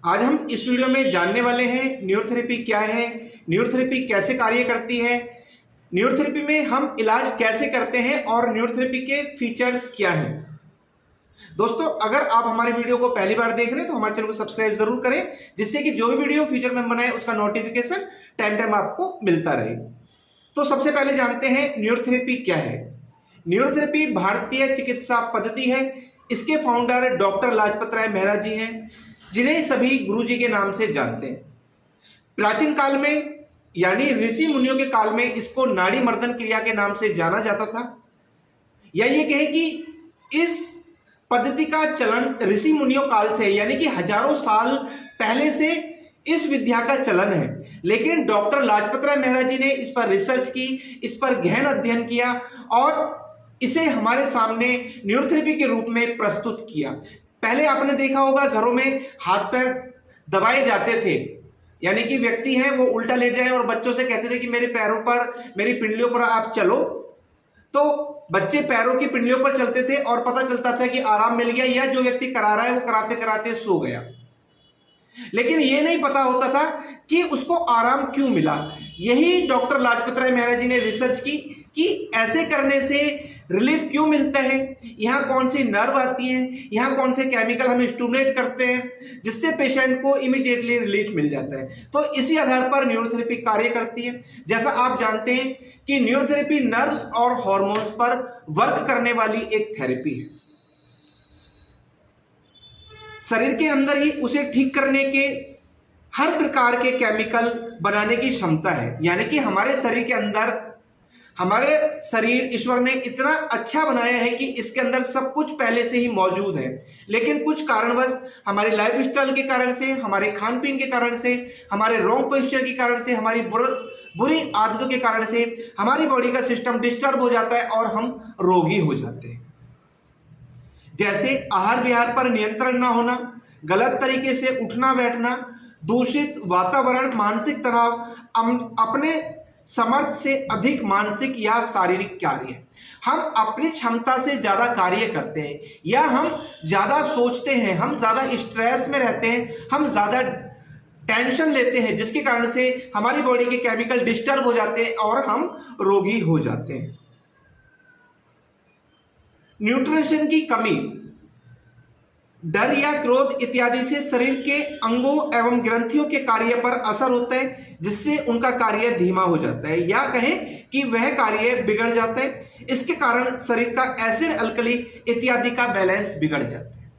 आज हम इस वीडियो में जानने वाले हैं न्यूरोथेरेपी क्या है, न्यूरोथेरेपी कैसे कार्य करती है, न्यूरोथेरेपी में हम इलाज कैसे करते हैं और न्यूरोथेरेपी के फीचर्स क्या हैं। दोस्तों, अगर आप हमारे वीडियो को पहली बार देख रहे हैं तो हमारे चैनल को सब्सक्राइब जरूर करें, जिससे कि जो भी वीडियो फ्यूचर में बनाए उसका नोटिफिकेशन टाइम आपको मिलता रहे। तो सबसे पहले जानते हैं न्यूरोथेरेपी क्या है। न्यूरोथेरेपी भारतीय चिकित्सा पद्धति है। इसके फाउंडर डॉक्टर लाजपत राय मेहरा जी हैं, जिन्हें सभी गुरु जी के नाम से जानते हैं। प्राचीन काल में यानी ऋषि मुनियों के काल में इसको नाड़ी मर्दन क्रिया के नाम से जाना जाता था, या ये कहें कि इस पद्धति का चलन ऋषि मुनियों काल से यानी कि हजारों साल पहले से इस विद्या का चलन है। लेकिन डॉक्टर लाजपत राय मेहरा जी ने इस पर रिसर्च की, इस पर गहन अध्ययन किया और इसे हमारे सामने न्यूरोथेरेपी के रूप में प्रस्तुत किया। पहले आपने देखा होगा घरों में हाथ पैर दबाए जाते थे, यानी कि व्यक्ति है वो उल्टा लेट जाए और बच्चों से कहते थे कि मेरे पैरों पर, मेरी पिंडलियों पर आप चलो, तो बच्चे पैरों की पिंडलियों पर चलते थे और पता चलता था कि आराम मिल गया, या जो व्यक्ति करा रहा है वो कराते कराते सो गया। लेकिन ये नहीं पता होता था कि उसको आराम क्यों मिला। यही डॉक्टर लाजपत राय मेहरा जी ने रिसर्च की कि ऐसे करने से रिलीफ क्यों मिलता है, यहाँ कौन सी नर्व आती है, यहाँ कौन से केमिकल हम स्टिमुलेट करते हैं जिससे पेशेंट को इमीडिएटली रिलीफ मिल जाता है। तो इसी आधार पर न्यूरोथेरेपी कार्य करती है। जैसा आप जानते हैं कि न्यूरोथेरेपी नर्व्स और हार्मोन्स पर वर्क करने वाली एक थेरेपी है। शरीर के अंदर ही उसे ठीक करने के हर प्रकार के केमिकल बनाने की क्षमता है, यानी कि हमारे शरीर ईश्वर ने इतना अच्छा बनाया है कि इसके अंदर सब कुछ पहले से ही मौजूद है। लेकिन कुछ कारणवश हमारी लाइफ स्टाइल के कारण से, हमारे खान पीन के कारण से, हमारे रॉन्ग पोस्चर के कारण से, हमारी बुरी आदतों के कारण से हमारी बॉडी का सिस्टम डिस्टर्ब हो जाता है और हम रोगी हो जाते हैं। जैसे आहार विहार पर नियंत्रण ना होना, गलत तरीके से उठना बैठना, दूषित वातावरण, मानसिक तनाव, अपने समर्थ से अधिक मानसिक या शारीरिक कार्य, हम अपनी क्षमता से ज्यादा कार्य करते हैं, या हम ज्यादा सोचते हैं, हम ज्यादा स्ट्रेस में रहते हैं, हम ज्यादा टेंशन लेते हैं, जिसके कारण से हमारी बॉडी के केमिकल डिस्टर्ब हो जाते हैं और हम रोगी हो जाते हैं। न्यूट्रिशन की कमी, डर या क्रोध इत्यादि से शरीर के अंगों एवं ग्रंथियों के कार्य पर असर होता है, जिससे उनका कार्य धीमा हो जाता है, या कहें कि वह कार्य बिगड़ जाता है। इसके कारण शरीर का एसिड अल्कली इत्यादि का बैलेंस बिगड़ जाता है।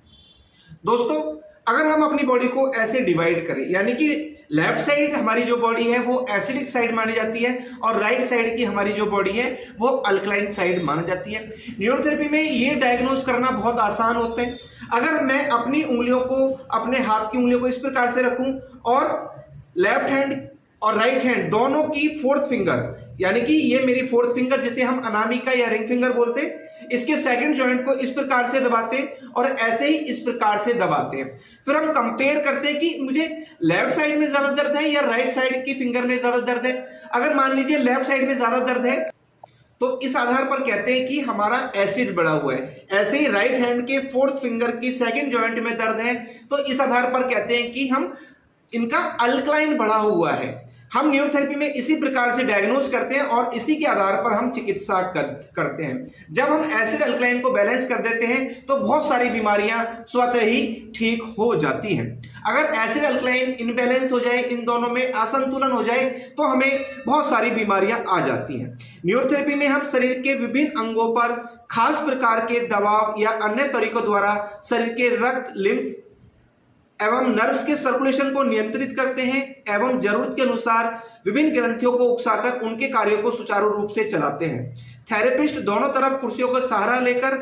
दोस्तों, अगर हम अपनी बॉडी को ऐसे डिवाइड करें, यानी कि लेफ्ट साइड हमारी जो बॉडी है वो एसिडिक साइड मानी जाती है और राइट साइड की हमारी जो बॉडी है वो अल्कलाइन साइड मानी जाती है। न्यूरोथेरेपी में ये डायग्नोज करना बहुत आसान होता है। अगर मैं अपनी उंगलियों को, अपने हाथ की उंगलियों को इस प्रकार से रखूं और लेफ्ट हैंड और राइट हैंड दोनों की फोर्थ फिंगर, यानी कि ये मेरी फोर्थ फिंगर जिसे हम अनामिका या रिंग फिंगर बोलते हैं, इसके सेकंड जॉइंट को इस प्रकार से दबाते हैं और ऐसे ही इस प्रकार से दबाते हैं। फिर हम कंपेयर करते हैं कि मुझे लेफ्ट साइड में ज्यादा दर्द है या राइट साइड की फिंगर में ज्यादा दर्द है। अगर मान लीजिए लेफ्ट साइड में ज्यादा दर्द है तो इस आधार पर कहते हैं कि हमारा एसिड बढ़ा हुआ है। ऐसे ही राइट हैंड के फोर्थ फिंगर की सेकंड जॉइंट में दर्द है तो इस आधार पर कहते हैं कि हम इनका अल्कलाइन बढ़ा हुआ है। हम न्यूरोथेरेपी में इसी प्रकार से डायग्नोज करते हैं और इसी के आधार पर हम चिकित्सा करते हैं। जब हम एसिड अल्कलाइन को बैलेंस कर देते हैं तो बहुत सारी बीमारियां स्वतः ही ठीक हो जाती हैं। अगर एसिड अल्कलाइन इनबैलेंस हो जाए, इन दोनों में असंतुलन हो जाए, तो हमें बहुत सारी बीमारियां आ जाती हैं। न्यूरोथेरेपी में हम शरीर के विभिन्न अंगों पर खास प्रकार के दबाव या अन्य तरीकों द्वारा शरीर के रक्त, लिम्फ एवं नर्व्स के सर्कुलेशन को नियंत्रित करते हैं एवं जरूरत के अनुसार विभिन्न ग्रंथियों को उकसाकर उनके कार्यों को सुचारू रूप से चलाते हैं। थेरेपिस्ट दोनों तरफ कुर्सियों को सहारा लेकर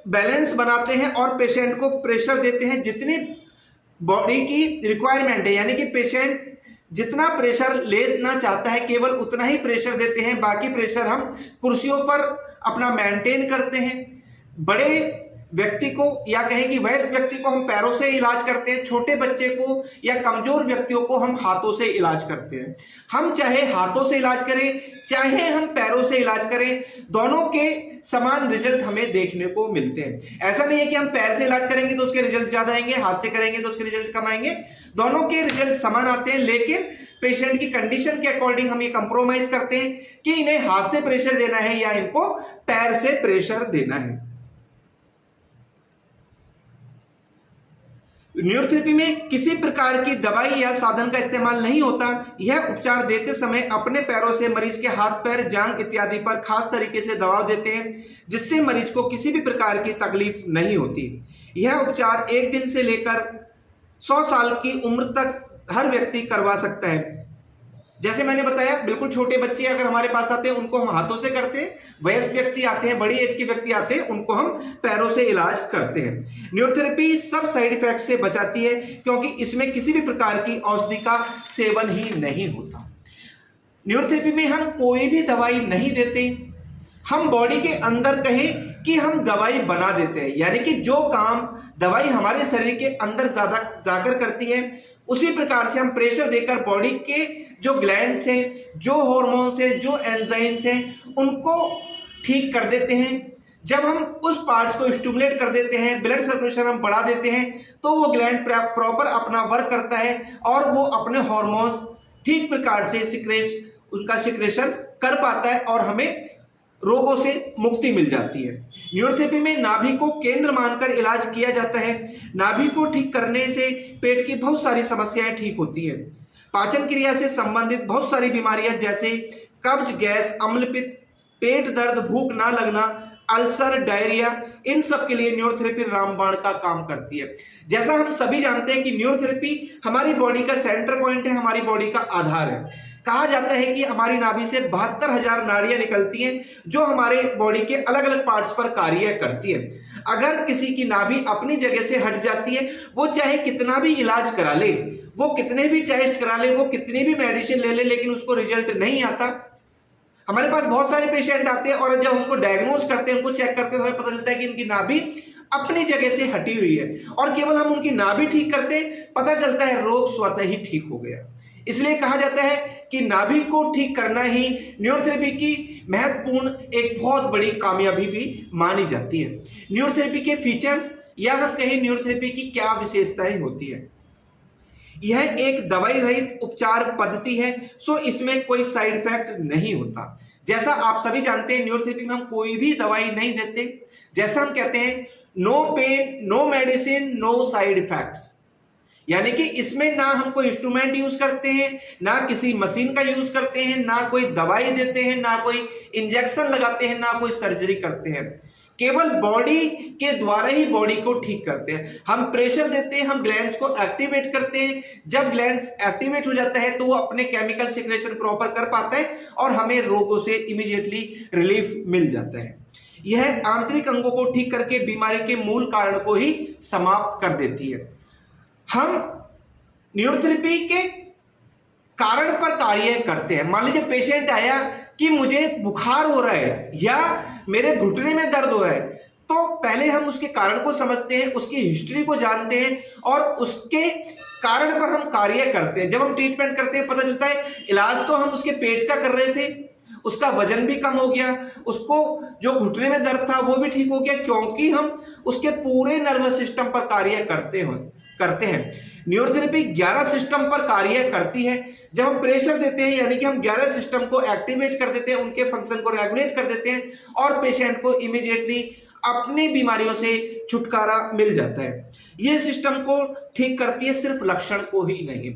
बैलेंस बनाते हैं और पेशेंट को प्रेशर देते हैं जितनी बॉडी की रिक्वायरमेंट है, यानी कि पेशेंट जितना प्रेशर लेना चाहता है केवल उतना ही प्रेशर देते हैं, बाकी प्रेशर हम कुर्सियों पर अपना मेंटेन करते हैं। बड़े व्यक्ति को या कहेंगे वयस्क व्यक्ति को हम पैरों से इलाज करते हैं, छोटे बच्चे को या कमजोर व्यक्तियों को हम हाथों से इलाज करते हैं। हम चाहे हाथों से इलाज करें चाहे हम पैरों से इलाज करें, दोनों के समान रिजल्ट हमें देखने को मिलते हैं। ऐसा नहीं है कि हम पैर से इलाज करेंगे तो उसके रिजल्ट ज्यादा आएंगे, हाथ से करेंगे तो उसके रिजल्ट कम आएंगे। दोनों के रिजल्ट समान आते हैं, लेकिन पेशेंट की कंडीशन के अकॉर्डिंग हम ये कंप्रोमाइज करते हैं कि इन्हें हाथ से प्रेशर देना है या इनको पैर से प्रेशर देना है। न्यूरोथेरेपी में किसी प्रकार की दवाई या साधन का इस्तेमाल नहीं होता। यह उपचार देते समय अपने पैरों से मरीज के हाथ, पैर, जांघ इत्यादि पर खास तरीके से दबाव देते हैं, जिससे मरीज को किसी भी प्रकार की तकलीफ नहीं होती। यह उपचार 1 दिन से लेकर 100 साल की उम्र तक हर व्यक्ति करवा सकता है। जैसे मैंने बताया, बिल्कुल छोटे बच्चे अगर हमारे पास आते हैं उनको हम हाथों से करते हैं, वयस्क व्यक्ति आते हैं, बड़ी एज के व्यक्ति आते हैं, उनको हम पैरों से इलाज करते हैं। न्यूरोथेरेपी सब साइड इफेक्ट से बचाती है क्योंकि इसमें किसी भी प्रकार की औषधि का सेवन ही नहीं होता। न्यूरोथेरेपी में हम कोई भी दवाई नहीं देते, हम बॉडी के अंदर कहें कि हम दवाई बना देते हैं, यानी कि जो काम दवाई हमारे शरीर के अंदर ज्यादा जाकर करती है उसी प्रकार से हम प्रेशर देकर बॉडी के जो ग्लैंड्स हैं, जो हॉर्मोन्स हैं, जो एंजाइम्स हैं, उनको ठीक कर देते हैं। जब हम उस पार्ट्स को स्टिमुलेट कर देते हैं, ब्लड सर्कुलेशन हम बढ़ा देते हैं, तो वो ग्लैंड प्रॉपर अपना वर्क करता है और वो अपने हॉर्मोन्स ठीक प्रकार से उनका सिक्रेशन कर पाता है और हमें रोगों से मुक्ति मिल जाती है। न्यूरोथेरेपी में नाभि को केंद्र मानकर इलाज किया जाता है। नाभि को ठीक करने से पेट की बहुत सारी समस्याएं ठीक होती हैं। पाचन क्रिया से संबंधित बहुत सारी बीमारियां जैसे कब्ज, गैस, अम्लपित्त, पेट दर्द, भूख ना लगना, अल्सर, डायरिया, इन सब के लिए न्यूरोथेरेपी रामबाण का काम करती है। जैसा हम सभी जानते हैं कि न्यूरोथेरेपी हमारी बॉडी का सेंटर पॉइंट है, हमारी बॉडी का आधार है। कहा जाता है कि हमारी नाभि से 72,000 नाड़ियां निकलती हैं जो हमारे बॉडी के अलग अलग पार्ट्स पर कार्य करती है। अगर किसी की नाभि अपनी जगह से हट जाती है, वो चाहे कितना भी इलाज करा ले, वो कितने भी टेस्ट करा ले, वो कितनी भी मेडिसिन ले ले, लेकिन उसको रिजल्ट नहीं आता। हमारे पास बहुत सारे पेशेंट आते हैं और जब उनको डायग्नोज करते हैं, उनको चेक करते हैं, तो हमें पता चलता है कि इनकी नाभि अपनी जगह से हटी हुई है और केवल हम उनकी नाभि ठीक करते हैं, पता चलता है रोग स्वतः ही ठीक हो गया। इसलिए कहा जाता है कि नाभि को ठीक करना ही न्यूरोथेरेपी की महत्वपूर्ण एक बहुत बड़ी कामयाबी भी मानी जाती है। न्यूरोथेरेपी के फीचर्स या हम कहें न्यूरोथेरेपी की क्या विशेषताएं होती है। यह एक दवाई रहित उपचार पद्धति है, सो इसमें कोई साइड इफेक्ट नहीं होता। जैसा आप सभी जानते हैं, न्यूरोथेरेपी में हम कोई भी दवाई नहीं देते। जैसा हम कहते हैं, no pain, no medicine, no side effects, यानी कि इसमें ना हम कोई इंस्ट्रूमेंट यूज करते हैं, ना किसी मशीन का यूज करते हैं, ना कोई दवाई देते हैं, ना कोई इंजेक्शन लगाते हैं, ना कोई सर्जरी करते हैं। केवल बॉडी के द्वारा ही बॉडी को ठीक करते हैं। हम प्रेशर देते हैं, हम ग्लैंड्स को एक्टिवेट करते हैं। जब ग्लैंड्स एक्टिवेट हो जाता है तो वो अपने केमिकल सिक्रेशन प्रॉपर कर पाता है और हमें रोगों से इमीडिएटली रिलीफ मिल जाता है। यह आंतरिक अंगों को ठीक करके बीमारी के मूल कारण को ही समाप्त कर देती है। हम न्यूरोथेरेपी के कारण पर कार्य करते हैं। मान लीजिए पेशेंट आया कि मुझे बुखार हो रहा है या मेरे घुटने में दर्द हो रहा है, तो पहले हम उसके कारण को समझते हैं, उसकी हिस्ट्री को जानते हैं और उसके कारण पर हम कार्य करते हैं। जब हम ट्रीटमेंट करते हैं, पता चलता है इलाज तो हम उसके पेट का कर रहे थे, उसका वजन भी कम हो गया, उसको जो घुटने में दर्द था वो भी ठीक हो गया, क्योंकि हम उसके पूरे नर्वस सिस्टम पर कार्य करते हैं। न्यूरोथेरेपी 11 सिस्टम पर कार्य करती है। जब हम प्रेशर देते हैं, यानी कि हम 11 सिस्टम को एक्टिवेट कर देते हैं, उनके फंक्शन को रेगुलेट कर देते हैं और पेशेंट को इमीडिएटली अपनी बीमारियों से छुटकारा मिल जाता है। ये सिस्टम को ठीक करती है, सिर्फ लक्षण को ही नहीं।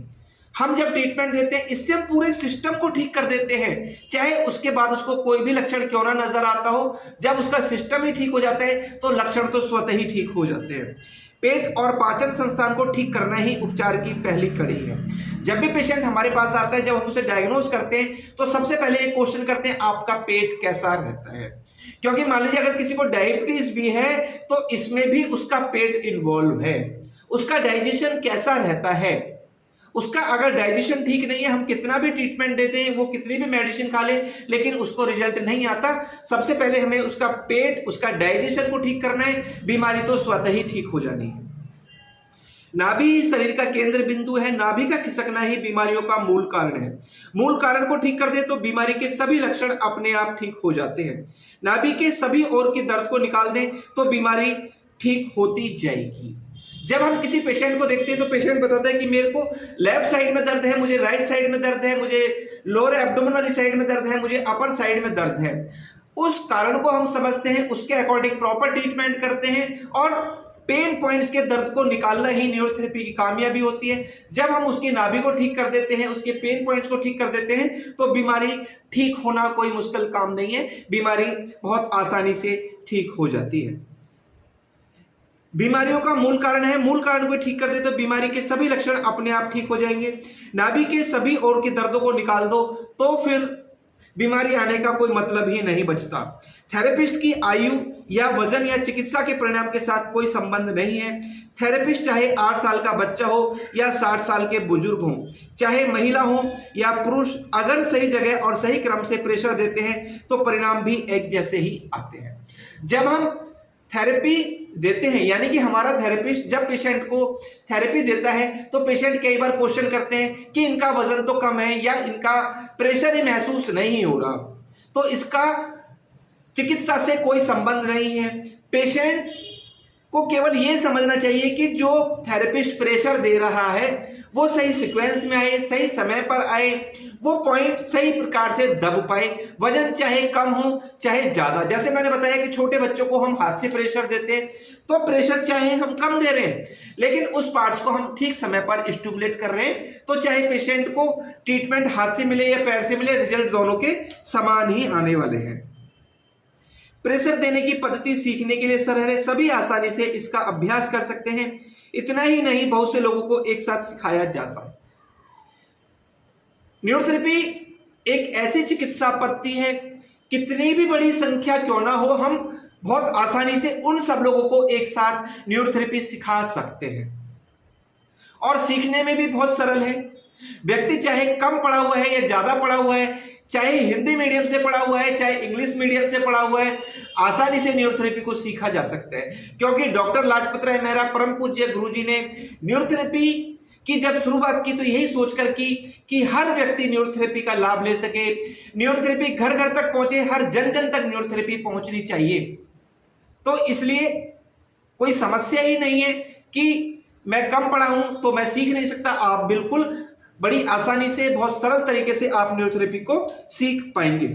हम जब ट्रीटमेंट देते हैं, इससे हम पूरे सिस्टम को ठीक कर देते हैं, चाहे उसके बाद उसको कोई भी लक्षण क्यों ना नजर आता हो। जब उसका सिस्टम ही ठीक हो जाता है तो लक्षण तो स्वतः ही ठीक हो जाते हैं। पेट और पाचन संस्थान को ठीक करना ही उपचार की पहली कड़ी है। जब भी पेशेंट हमारे पास आता है, जब हम उसे डायग्नोज करते हैं, तो सबसे पहले एक क्वेश्चन करते हैं, आपका पेट कैसा रहता है। क्योंकि मान लीजिए अगर किसी को डायबिटीज भी है तो इसमें भी उसका पेट इन्वॉल्व है। उसका डाइजेशन कैसा रहता है, उसका अगर डाइजेशन ठीक नहीं है, हम कितना भी ट्रीटमेंट देते हैं, वो कितनी भी मेडिसिन खा ले, लेकिन उसको रिजल्ट नहीं आता। सबसे पहले हमें उसका पेट, उसका डाइजेशन को ठीक करना है, बीमारी तो स्वतः ही ठीक हो जानी है। नाभि ही शरीर का केंद्र बिंदु है। नाभि का खिसकना ही बीमारियों का मूल कारण है। मूल कारण को ठीक कर दे तो बीमारी के सभी लक्षण अपने आप ठीक हो जाते हैं। नाभि के सभी ओर के दर्द को निकाल दें तो बीमारी ठीक होती जाएगी। जब हम किसी पेशेंट को देखते हैं तो पेशेंट बताता है कि मेरे को लेफ्ट साइड में दर्द है, मुझे राइट साइड में दर्द है, मुझे लोअर एब्डोमेन वाली साइड में दर्द है, मुझे अपर साइड में दर्द है। उस कारण को हम समझते हैं, उसके अकॉर्डिंग प्रॉपर ट्रीटमेंट करते हैं और पेन पॉइंट्स के दर्द को निकालना ही न्यूरोथेरेपी की कामयाबी होती है। जब हम उसकी नाभि को ठीक कर देते हैं, उसके पेन पॉइंट्स को ठीक कर देते हैं, तो बीमारी ठीक होना कोई मुश्किल काम नहीं है, बीमारी बहुत आसानी से ठीक हो जाती है। बीमारियों का मूल कारण है, मूल कारण को ठीक कर दे तो बीमारी के सभी लक्षण अपने आप ठीक हो जाएंगे। नाभि के सभी ओर के दर्दों को निकाल दो तो फिर बीमारी आने का कोई मतलब ही नहीं बचता। थेरेपिस्ट की आयु या वजन या चिकित्सा के परिणाम के साथ कोई संबंध नहीं है। थेरेपिस्ट चाहे 8 साल का बच्चा हो या 60 साल के बुजुर्ग हो, चाहे महिला हो या पुरुष, अगर सही जगह और सही क्रम से प्रेशर देते हैं तो परिणाम भी एक जैसे ही आते हैं। जब हम थेरेपी देते हैं, यानी कि हमारा थेरेपिस्ट जब पेशेंट को थेरेपी देता है तो पेशेंट कई बार क्वेश्चन करते हैं कि इनका वजन तो कम है या इनका प्रेशर ही महसूस नहीं हो रहा, तो इसका चिकित्सा से कोई संबंध नहीं है। पेशेंट को केवल यह समझना चाहिए कि जो थेरेपिस्ट प्रेशर दे रहा है वो सही सीक्वेंस में आए, सही समय पर आए, वो पॉइंट सही प्रकार से दब पाए, वजन चाहे कम हो चाहे ज्यादा। जैसे मैंने बताया कि छोटे बच्चों को हम हाथ से प्रेशर देते हैं तो प्रेशर चाहे हम कम दे रहे हैं लेकिन उस पार्ट्स को हम ठीक समय पर स्टिमुलेट कर रहे हैं, तो चाहे पेशेंट को ट्रीटमेंट हाथ से मिले या पैर से मिले, रिजल्ट दोनों के समान ही आने वाले हैं। प्रेशर देने की पद्धति सीखने के लिए सरल है, सभी आसानी से इसका अभ्यास कर सकते हैं। इतना ही नहीं, बहुत से लोगों को एक साथ सिखाया जाता है। न्यूरोथेरेपी एक ऐसी चिकित्सा पद्धति है, कितनी भी बड़ी संख्या क्यों ना हो, हम बहुत आसानी से उन सब लोगों को एक साथ न्यूरोथेरेपी सिखा सकते हैं और सीखने में भी बहुत सरल है। व्यक्ति चाहे कम पढ़ा हुआ है या ज्यादा पढ़ा हुआ है, चाहे हिंदी मीडियम से पढ़ा हुआ है चाहे इंग्लिश मीडियम से पढ़ा हुआ है, आसानी से न्यूरोथेरेपी को सीखा जा सकता है। क्योंकि डॉक्टर लाजपत राय मेहरा परम पूज्य गुरुजी ने न्यूरोथेरेपी की जब शुरुआत की तो यही सोचकर की कि हर व्यक्ति न्यूरोथेरेपी का लाभ ले सके, न्यूरोथेरेपी घर घर तक पहुंचे, हर जन जन तक न्यूरोथेरेपी पहुंचनी चाहिए। तो इसलिए कोई समस्या ही नहीं है कि मैं कम पढ़ा हूं तो मैं सीख नहीं सकता। आप बिल्कुल बड़ी आसानी से, बहुत सरल तरीके से आप न्यूरोथेरेपी को सीख पाएंगे।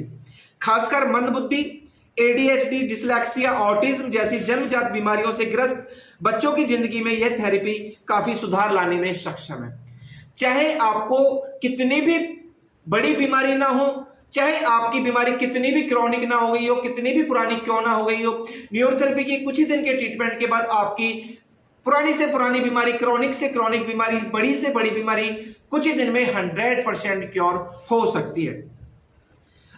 खासकर मंदबुद्धि, एडीएचडी, डिसलेक्सिया, ऑटिज्म जैसी जन्मजात बीमारियों से ग्रस्त बच्चों की जिंदगी में यह थेरेपी काफी सुधार लाने में सक्षम है। चाहे आपको कितनी भी बड़ी बीमारी ना हो, चाहे आपकी बीमारी कितनी भी क्रॉनिक ना हो गई हो, कितनी भी पुरानी क्यों ना हो गई हो, न्यूरोथेरेपी की कुछ ही दिन के ट्रीटमेंट के बाद आपकी पुरानी से पुरानी बीमारी, क्रॉनिक से क्रॉनिक बीमारी, बड़ी से बड़ी बीमारी कुछ ही दिन में 100% क्योर हो सकती है।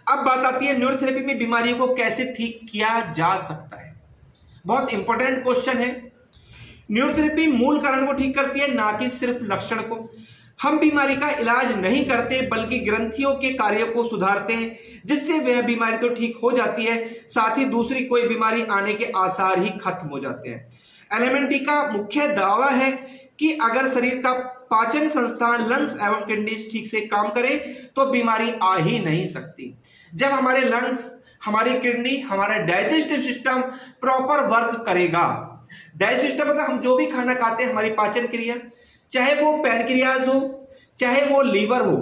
अब बात आती है न्यूरोथेरेपी में बीमारियों को कैसे ठीक किया जा सकता है। बहुत इंपॉर्टेंट क्वेश्चन है। न्यूरोथेरेपी मूल कारण को ठीक करती है, ना कि सिर्फ लक्षण को। हम बीमारी का इलाज नहीं करते बल्कि ग्रंथियों के कार्य को सुधारते हैं, जिससे वह बीमारी तो ठीक हो जाती है, साथ ही दूसरी कोई बीमारी आने के आसार ही खत्म हो जाते हैं। एलएमएनटी का मुख्य दावा है कि अगर शरीर का पाचन संस्थान, लंग्स एवं किडनीज ठीक से काम करें तो बीमारी आ ही नहीं सकती। जब हमारे लंग्स, हमारी किडनी, हमारा डाइजेस्टिव सिस्टम प्रॉपर वर्क करेगा, डाइजेस्टिव सिस्टम मतलब हम जो भी खाना खाते हैं, हमारी पाचन क्रिया, चाहे वो पैनक्रियाज हो, चाहे वो लीवर हो,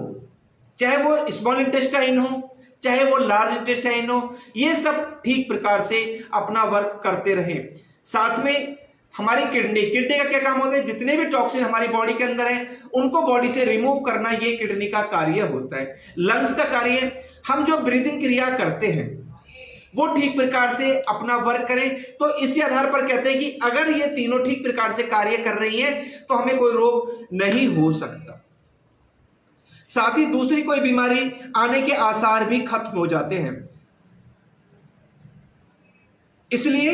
चाहे वो स्मॉल इंटेस्टाइन हो, चाहे वो लार्ज इंटेस्टाइन हो, ये सब ठीक प्रकार से अपना वर्क करते रहे। साथ में हमारी किडनी का क्या काम होता है, जितने भी टॉक्सिन हमारी बॉडी के अंदर है उनको बॉडी से रिमूव करना, ये किडनी का कार्य होता है। लंग्स का कार्य है, हम जो ब्रीदिंग क्रिया करते हैं वो ठीक प्रकार से अपना वर्क करें। तो इसी आधार पर कहते हैं कि अगर ये तीनों ठीक प्रकार से कार्य कर रही हैं तो हमें कोई रोग नहीं हो सकता। साथ ही दूसरी कोई बीमारी आने के आसार भी खत्म हो जाते हैं। इसलिए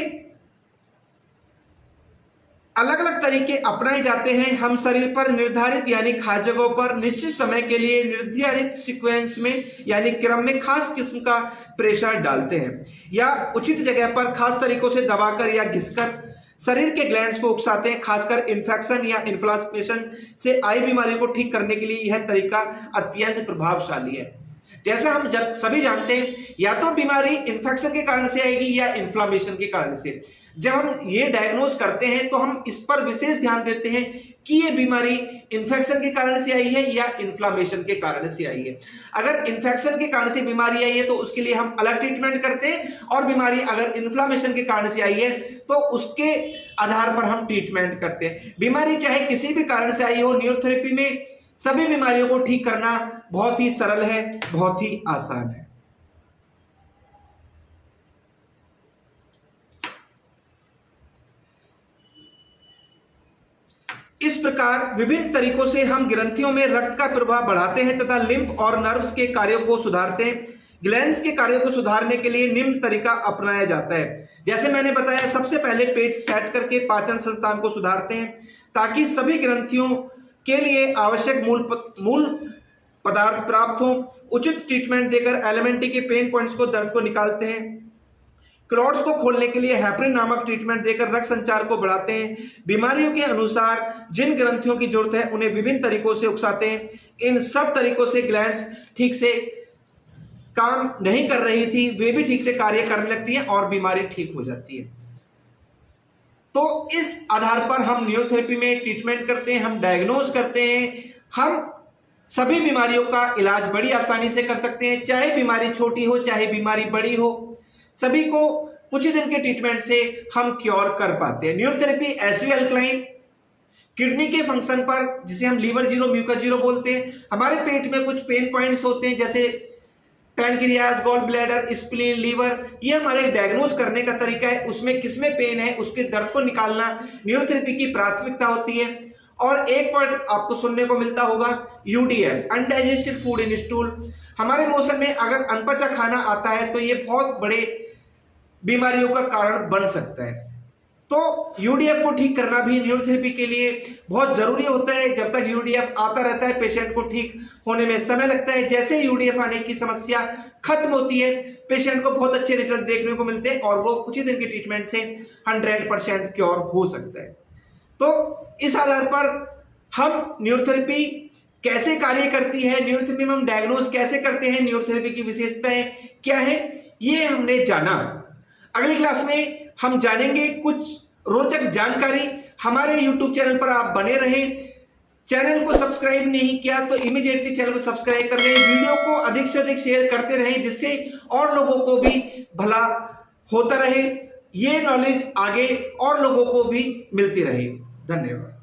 अलग अलग तरीके अपनाए जाते हैं। हम शरीर पर निर्धारित यानी खास जगहों पर निश्चित समय के लिए निर्धारित सीक्वेंस में यानी क्रम में खास किस्म का प्रेशर डालते हैं या उचित जगह पर खास तरीकों से दबाकर या घिसकर शरीर के ग्लैंड्स को उकसाते हैं। खासकर इन्फेक्शन या इन्फ्लामेशन से आई बीमारियों को ठीक करने के लिए यह तरीका अत्यंत प्रभावशाली है। जैसा हम जब सभी जानते हैं, या तो बीमारी इन्फेक्शन के कारण से आएगी या इन्फ्लामेशन के कारण से। जब हम ये डायग्नोज करते हैं तो हम इस पर विशेष ध्यान देते हैं कि ये बीमारी इन्फेक्शन के कारण से आई है या इन्फ्लामेशन के कारण से आई है। अगर इन्फेक्शन के कारण से बीमारी आई है तो उसके लिए हम अलग ट्रीटमेंट करते हैं, और बीमारी अगर इन्फ्लामेशन के कारण से आई है तो उसके आधार पर हम ट्रीटमेंट करते हैं। बीमारी चाहे किसी भी कारण से आई हो, न्यूरोथेरेपी में सभी बीमारियों को ठीक करना बहुत ही सरल है, बहुत ही आसान है। इस प्रकार विभिन्न तरीकों से हम ग्रंथियों में रक्त का प्रवाह बढ़ाते हैं तथा लिम्फ और नर्व्स के कार्यों को सुधारते हैं। ग्लैंड्स के कार्यों को सुधारने के लिए निम्न तरीका अपनाया जाता है। जैसे मैंने बताया, सबसे पहले पेट सेट करके पाचन संस्थान को सुधारते हैं ताकि सभी ग्रंथियों के लिए आवश्यक मूल पदार्थ प्राप्त हो। उचित ट्रीटमेंट देकर एलिमेंटी के पेन पॉइंट्स को, दर्द को निकालते हैं। क्लॉट्स को खोलने के लिए हेपरिन नामक ट्रीटमेंट देकर रक्त संचार को बढ़ाते हैं। बीमारियों के अनुसार जिन ग्रंथियों की जरूरत है उन्हें विभिन्न तरीकों से उकसाते हैं। इन सब तरीकों से ग्लैंड्स ठीक से काम नहीं कर रही थी, वे भी ठीक से कार्य करने लगती हैं और बीमारी ठीक हो जाती है। तो इस आधार पर हम न्यूरोथेरेपी में ट्रीटमेंट करते हैं, हम डायग्नोज करते हैं, हम सभी बीमारियों का इलाज बड़ी आसानी से कर सकते हैं। चाहे बीमारी छोटी हो, चाहे बीमारी बड़ी हो, सभी को कुछ ही दिन के ट्रीटमेंट से हम क्योर कर पाते हैं। न्यूरोथेरेपी एसिड अल्कलाइन किडनी के फंक्शन पर, जिसे हम लीवर जीरो म्यूकस जीरो बोलते हैं, हमारे पेट में कुछ पेन पॉइंट्स होते हैं जैसे pancreas, gall bladder, spleen, liver, ये हमारे डायग्नोज करने का तरीका है। उसमें किसमें पेन है उसके दर्द को निकालना न्यूरोथेरेपी की प्राथमिकता होती है। और एक वर्ड आपको सुनने को मिलता होगा, UDF, undigested food in stool. हमारे मौसम में अगर अनपचा खाना आता है तो ये बहुत बड़े बीमारियों का कारण बन सकता है। तो यूडीएफ को ठीक करना भी न्यूरोथेरेपी के लिए बहुत जरूरी होता है। जब तक यूडीएफ आता रहता है, पेशेंट को ठीक होने में समय लगता है। जैसे यूडीएफ आने की समस्या खत्म होती है, पेशेंट को बहुत अच्छे रिजल्ट देखने को मिलते हैं और वो कुछ ही दिन के ट्रीटमेंट से 100% क्योर हो सकता है। तो इस आधार पर हम न्यूरोथेरेपी कैसे कार्य करती है, न्यूरोथेरेपी में हम डायग्नोज कैसे करते हैं, न्यूरोथेरेपी की विशेषताएं क्या है, ये हमने जाना। अगली क्लास में हम जानेंगे कुछ रोचक जानकारी। हमारे YouTube चैनल पर आप बने रहें। चैनल को सब्सक्राइब नहीं किया तो इमीडिएटली चैनल को सब्सक्राइब कर लें। वीडियो को अधिक से अधिक शेयर करते रहें जिससे और लोगों को भी भला होता रहे, ये नॉलेज आगे और लोगों को भी मिलती रहे। धन्यवाद।